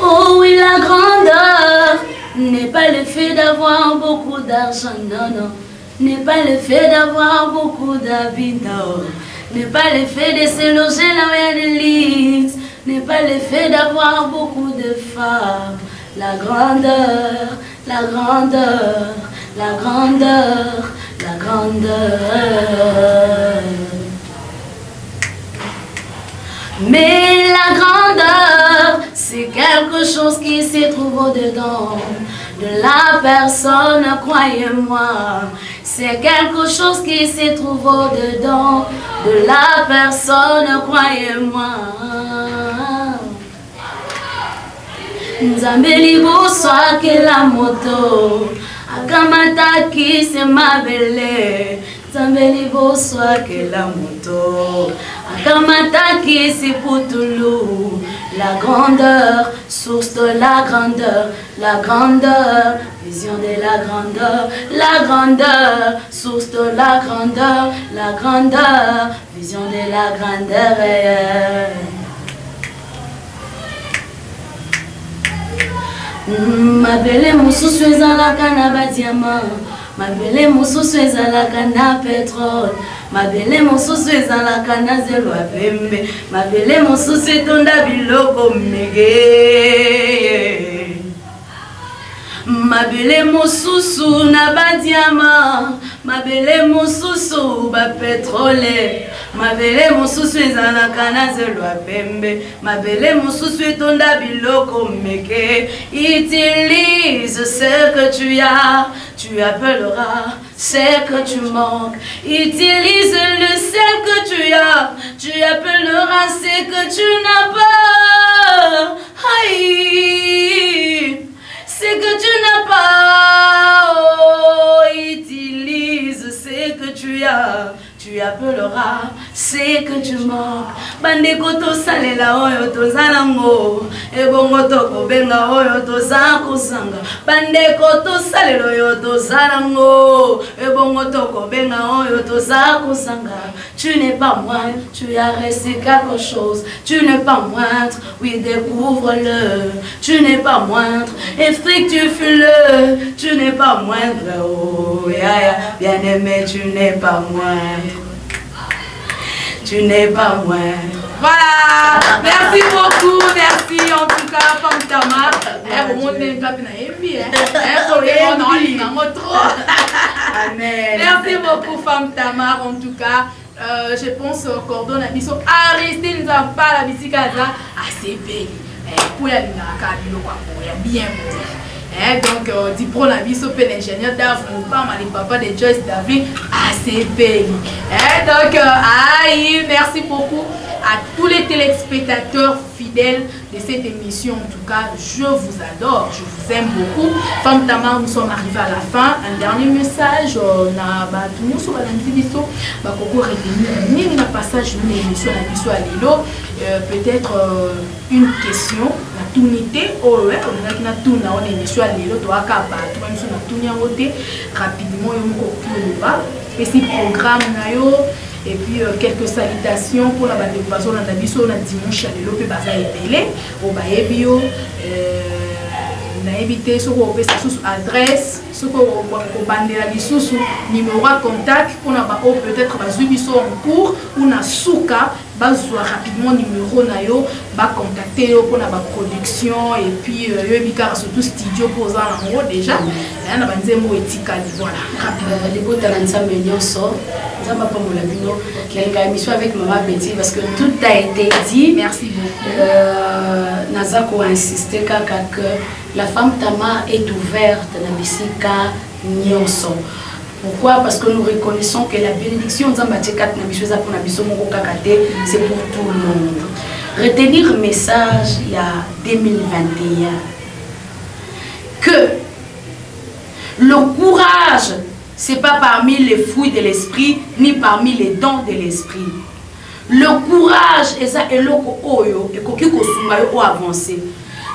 Oh oui, la grandeur n'est pas le fait d'avoir beaucoup d'argent, non, non. N'est pas le fait d'avoir beaucoup d'habits, non. N'est pas le fait de se loger là où il y a des lits. N'est pas le fait d'avoir beaucoup de femmes. La grandeur, la grandeur, la grandeur, la grandeur. Mais la grandeur, c'est quelque chose qui se trouve au-dedans de la personne, croyez-moi. C'est quelque chose qui se trouve au-dedans de la personne, croyez-moi. Nzambeli bonsoir que la moto, akamata qui se ma belle. Nzambeli bonsoir que la moto, akamata qui se poutoulou. La grandeur, source de la grandeur, vision de la grandeur, source de la grandeur, vision de la grandeur. Ma belle moussousou ezalaka na badiama, ma belle moussousou ezalaka na pétrole, ma belle moussousou ezalaka na zelo ya pembe, ma belle moussousou etonda biloko mege. Ma belle moussousou na badiama, ma belle moussousou ba pétrole, ma belle moussousou ezalaka na zelo ya pembe, ma belle moussousou etonda biloko mege. Utilise ce que tu as, tu appelleras ce que tu manques. Utilise le ce que tu as, tu appelleras ce que tu n'as pas. Aïe, ce que tu n'as pas. Oh, utilise ce que tu as, tu appelleras ce que tu manques. Bandeko to salela oyo tozalango, ebongo toko benga oyo tozako sanga. Bandeko to salela oyo tozalango, ebongo toko benga oyo tozako sanga. Tu n'es pas moindre, tu as reçu quelque chose. Tu n'es pas moindre, oui découvre-le. Tu n'es pas moindre, effectue-le. Tu n'es pas moindre, oh yeah, bien aimé, tu n'es pas moindre. Tu n'es pas moindre. Voilà, merci beaucoup, merci en tout cas, Femme Tamar. Merci beaucoup, Femme Tamar, en tout cas. Je pense cordon à biso Aristide nous a pas la musique à ça assez belle. Pour la bien. Donc, dit pour la vie, sur l'ingénieur d'Afrique, papa de Joyce David, assez belle. Donc, aïe, merci beaucoup à tous les téléspectateurs fidèles de cette émission. En tout cas, je vous adore, je vous aime beaucoup. Femme Tamar, nous sommes arrivés à la fin. Un dernier message, on a battu sur la vidéo, un passage de l'émission à l'émission à Lilo. Peut-être une question, la tournité, on a tourné en émission à Lilo, toi, même si on a tourné en côté rapidement, et si programme, et puis quelques salutations pour la bande de Bazo na biso na dimanche à l'eau pe baza epelé au baebio na évité ce qu'on peut sous adresse ce qu'on bande la bisusu numéro contact pour na ba peut-être bazu biso en cours ou na souka bazwa rapidement numéro na yo ba contacter yo pour na ba production et puis yo bika surtout studio pour ça en déjà na banzembo etikali voilà les beaux talents ça millions sort ça m'a pas la bino qui a une émission avec maman Betty parce que tout a été dit. Merci beaucoup. Nazako a insisté que la femme Tama est ouverte dans Bissika Nyonso. Pourquoi? Parce que nous reconnaissons que la bénédiction c'est pour tout le monde. Retenir le message il y a 2021 que le courage c'est pas parmi les fruits de l'esprit ni parmi les dons de l'esprit. Le courage est ça et oyo et koki kosuma yo avancer.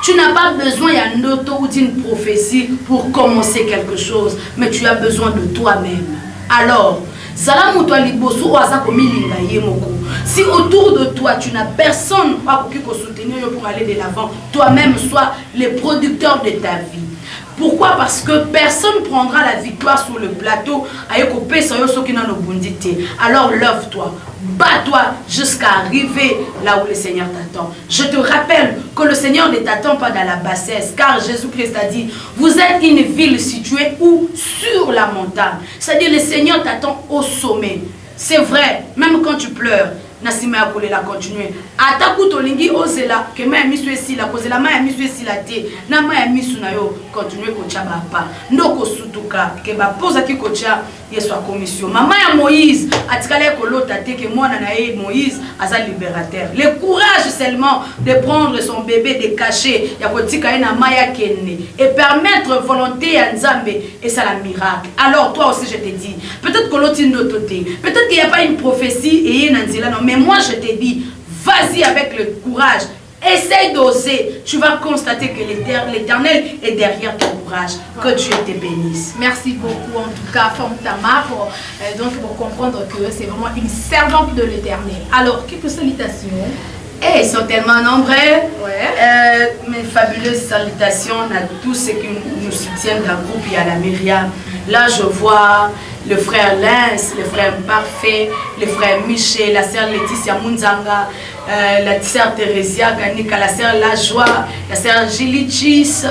Tu n'as pas besoin d'un auto ou d'une prophétie pour commencer quelque chose, mais tu as besoin de toi-même. Alors, si autour de toi tu n'as personne pour soutenir pour aller de l'avant, toi-même sois le producteur de ta vie. Pourquoi? Parce que personne prendra la victoire sur le plateau. Alors lève-toi, bats-toi jusqu'à arriver là où le Seigneur t'attend. Je te rappelle que le Seigneur ne t'attend pas dans la bassesse, car Jésus-Christ a dit, vous êtes une ville située où? Sur la montagne. C'est-à-dire le Seigneur t'attend au sommet. C'est vrai, même quand tu pleures, Nasima ya kolela continuer. Ataku tolingi ozela que ma misu esila kozela ma misu esila te. Na ma misu na yo continuer ko tchaba pa. Ndoko sutuka ke ba posa ki ko tcha yeso commission. Maman ya Moïse atikala ko lota te ke mwana na ye Moïse asa libérateur. Le courage seulement de prendre son bébé de cacher ya ko tika na maya kenne et permettre volonté ya Nzambe et ça la miracle. Alors toi aussi je te dis, peut-être que l'autre nototé, peut-être qu'il n'y a pas une prophétie et nanzila non mais moi je te dis, vas-y avec le courage. Essaye d'oser. Tu vas constater que l'Éternel est derrière ton courage. Que Dieu te bénisse. Merci beaucoup en tout cas, Femme Tamar, donc pour comprendre que c'est vraiment une servante de l'Éternel. Alors, quelques salutations. Et ils sont tellement nombreux. Ouais. Mes fabuleuses salutations à tous ceux qui nous soutiennent dans le groupe et à la Myriam. Là, je vois le frère Lens, le frère Parfait, le frère Michel, la sœur Laetitia Munzanga, la sœur Thérésia Ganika, la sœur Lajoie, la sœur Gilichis.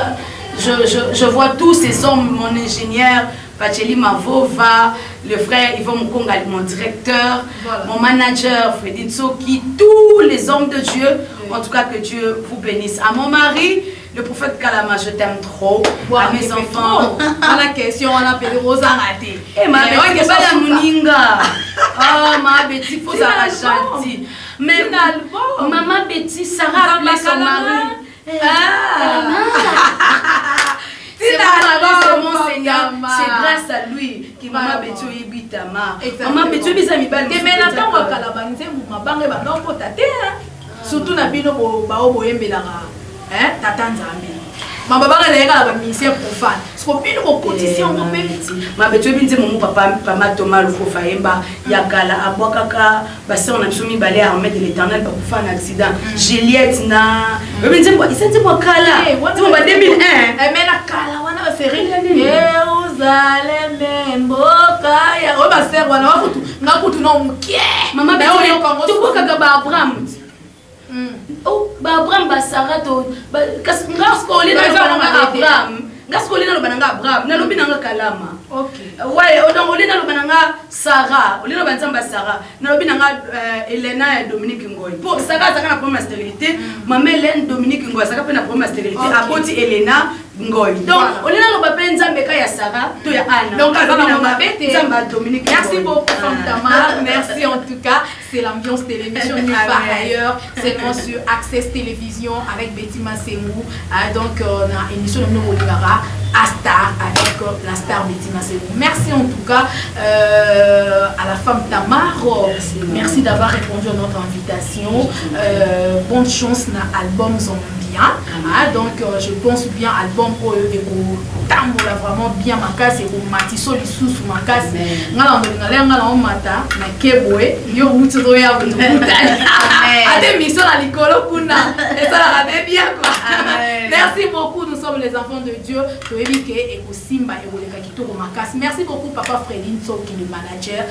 Je vois tous ces hommes, mon ingénieur, Pacheli Mavova, le frère Yvon Mukonga, mon directeur, voilà. Mon manager, Fredin Soki, tous les hommes de Dieu. En tout cas, que Dieu vous bénisse. À mon mari, le prophète Kalama, je t'aime trop. Wow, à mes enfants. À la question, on a appelé Rosa Raté. Et ma Betty, c'est pas la Mouninga. Oh, ma Betty, faut ça gentil. Mais maman Betty, Sarah appelé son mari. C'est mon Seigneur, c'est grâce à lui qui m'a Betty Ibitama. Maman Betty Ibitama. Mais maintenant, on va calabanser, on va parler de tate. Surtout na bino bao boyembelaka hein tata Nzambe. Mama banga na yeka la ministère profane. Ce qu'on bino ko position on peut ma beto binze mon papa Thomas Loko Fayemba yakala abwakaka basi on a bisumi balé armée de l'Éternel pour faire un accident. Juliette na binze moi isenze moi kala. Tu m'as 2001. Mais la kala wana ba série Jérusalem mboka ya o ba sœur wana wa kutu na kutu no mukie. Mama beto tu boka ka ba Abraham. Oh, Abraham Basara to ngasko lina Abraham ngasko lina lobananga Abraham na lobinanga Kalama. Okay. Ouais, on lina lobananga Sarah, on lina banzamba Sarah na lobinanga Elena et Dominique Ngoy. Pour Sarah ça na première stérilité, maman Hélène Dominique Ngoy ça na première stérilité, aboti Elena Ngoy. Donc on lina lobape Nzambe ka ya Sarah to ya Anna. Donc azana lobape Nzamba Dominique. Merci beaucoup Femme Tamar. Merci en tout cas. C'est l'ambiance télévision nulle part ailleurs. C'est sur Access Télévision avec Betty Massemou. Donc on a une émission de Nomolivara à Star avec la star Betty Massemou. Merci en tout cas à la Femme Tamar. Merci d'avoir répondu à notre invitation. Bonne chance dans l'album Zombien. Donc je pense bien album pour eux et pour tambola vraiment bien ma casse et pour matiso les sous ma casse ngala ngala mata na keboe yo mutso ya buta ade mission à l'école kuna et ça la bien quoi. Merci beaucoup, nous sommes les enfants de Dieu to ebike et ko simba et boleka kitoko ma casse. Merci beaucoup papa Fredine qui est le manager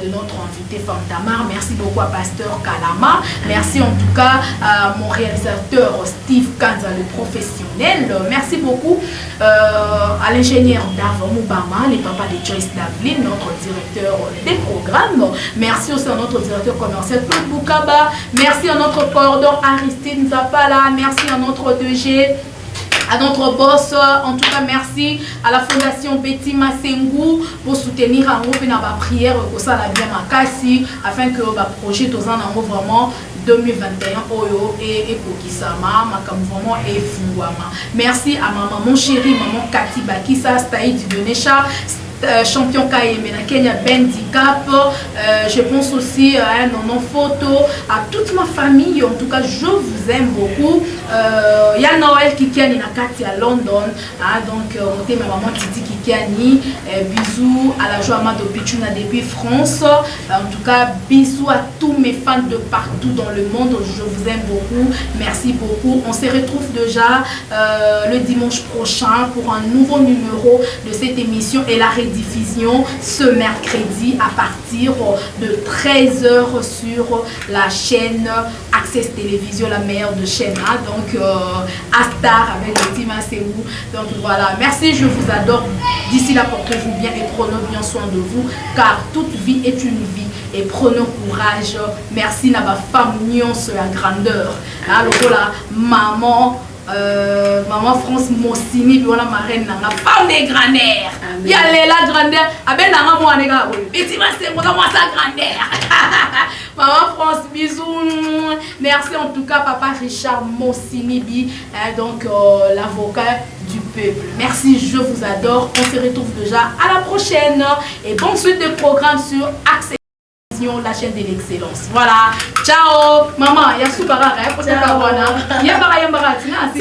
de notre invité Femme Tamar. Merci beaucoup à pasteur Kalama. Merci en tout cas à mon réalisateur Steve Kanza, le professionnel. Merci beaucoup à l'ingénieur Davon Moubama, les papas de Joyce Davlin, notre directeur des programmes. Merci aussi à notre directeur commercial Claude Boukaba. Merci à notre cordon Aristide Zapala. Merci à notre 2G. À notre boss, en tout cas merci à la fondation Betty Massengou pour soutenir un groupe et la prière pour ça la bien makasi afin que le projet tous en vraiment 2021 oyo et kokisama makam vraiment et fungwama. Merci à ma maman chérie, maman Cathy Bakisa, Staïd Donesha, champion Kayemena Kenya Bendicap. Je pense aussi à un nom photo, à toute ma famille. En tout cas, je vous aime beaucoup. Il y a Noël Kikiani Nakati à London. Donc, on ma maman Titi Kikiani. Bisous à la joie Amado Pichuna depuis France. En tout cas, bisous à tous mes fans de partout dans le monde. Je vous aime beaucoup. Merci beaucoup. On se retrouve déjà le dimanche prochain pour un nouveau numéro de cette émission et la diffusion ce mercredi à partir de 13h sur la chaîne Access Télévision, la meilleure de chaîne. Donc Astar avec le team Assemou. Donc voilà, merci, je vous adore. D'ici là, portez-vous bien et prenez bien soin de vous, car toute vie est une vie et prenez courage. Merci à ma femme nuance la grandeur. Alors voilà, maman France Mossini, voilà ma reine, la femme des grandeurs. Il y a la grandeur. Aben nanga mo anega boy. Petit c'est moi sa grandeur. Maman France, bisous. Merci en tout cas papa Richard Mossini, donc l'avocat du peuple. Merci, je vous adore. On se retrouve déjà à la prochaine et bonne suite de programme sur Access, la chaîne de l'excellence. Voilà, ciao maman, ya soubara, peut-être yambara tina.